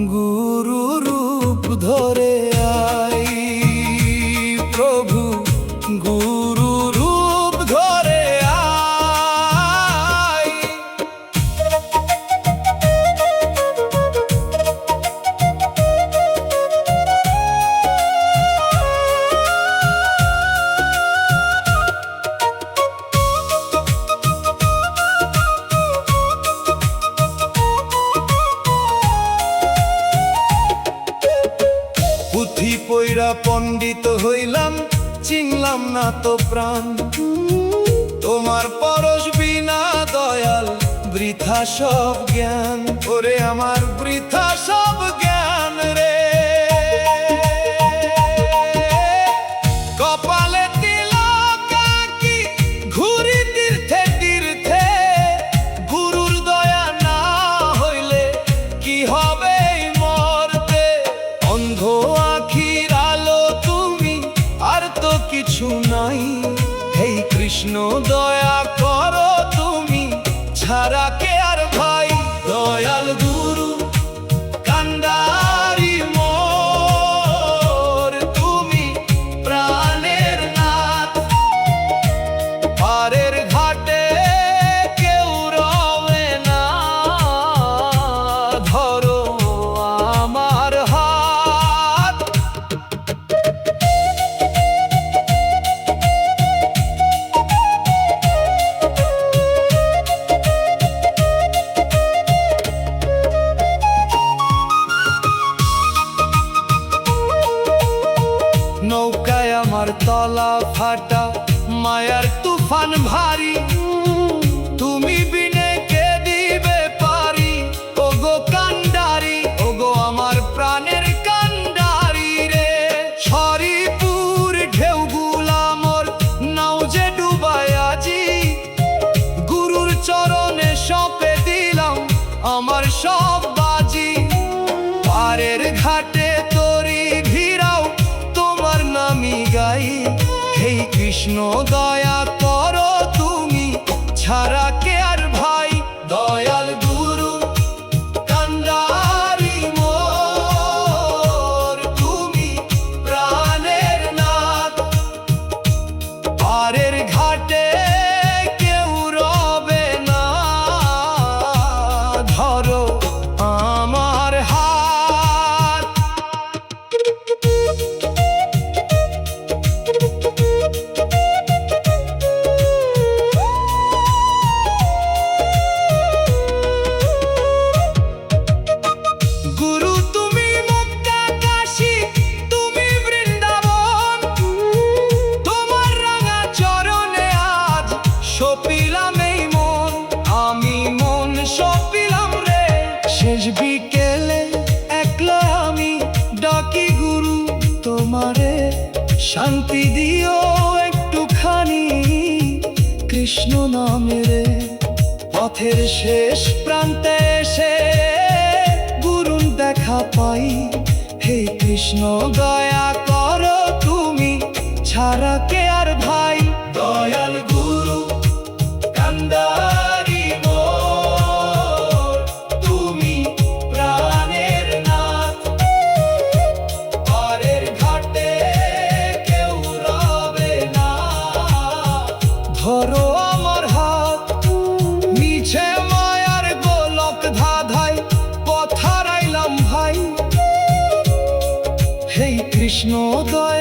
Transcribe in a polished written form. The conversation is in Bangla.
গুরু রূপ ধরে আই প্রভু, গুরু রূপ ধরে আই। পুঁথি পইরা পণ্ডিত হইলাম, চিনলাম না তো প্রাণ। তোমার পরশ বিনা দয়াল বৃথা সব জ্ঞান, ওরে আমার বৃথা সব জ্ঞান রে। কপালে তিলক আঁকি ঘুরি তীর্থে তীর্থে, গুরুর দয়া না হইলে কি হবে এই মর্তে। অন্ধ আখির আলো তুমি, আর তো কিছু নাই। হে কৃষ্ণ দয়া করো তুমি, ছাড়া কে আর ভাই। দয়াল গুরু কান্ডারি মোর, তুমি প্রাণের নাথ। পারের ঘাটে কেউ রবে না, ধরো আমার হাত। নৌকায় আমার তলা ফাটা, মায়ার তুফান ভারী। তুমি বিনে কে দিবে পারি, ওগো কান্ডারি, ওগো আমার প্রাণের কান্ডারি রে। হরিপুর ঢেউগুলা মোর নাও যে ডুবায় আজি, গুরুর চরণে সঁপে দিলাম আমার সব বাজি। পারের ঘাটে তরি ঘিরাও, তোমার নামি গাই। হে কৃষ্ণ দয়া করো তুমি, ছাড়া কে আর ভাই। দয়াল গুরু কান্ডারি মোর, তুমি প্রাণের নাথ। পারের ঘাটে কেউ রবে না, ধরো আমার হাত। গুরু তুমি মুক্তা কাশী, তুমি বৃন্দাবন। তোমার রাঙা চরণে আজ সপিলাম এই মন, আমি মন সপিলাম রে। শেষ বিকেলে একলা আমি ডাকি গুরু তোমারে, শান্তি দিও একটুখানি কৃষ্ণ নামেরে। পথের শেষ প্রান্তে এসে গুরুর দেখা পাই। হে কৃষ্ণ দয়া করো তুমি, ছাড়া কে আর ভাই। দয়াল গুরু কান্ডারি মোর, তুমি প্রাণের নাথ। পারের ঘাটে কেউ রবে না, ধরো আমার হাত। মিছে মায়ার গোলক ধাঁধাই পথ হারাইলাম ভাই। হে কৃষ্ণ দয়া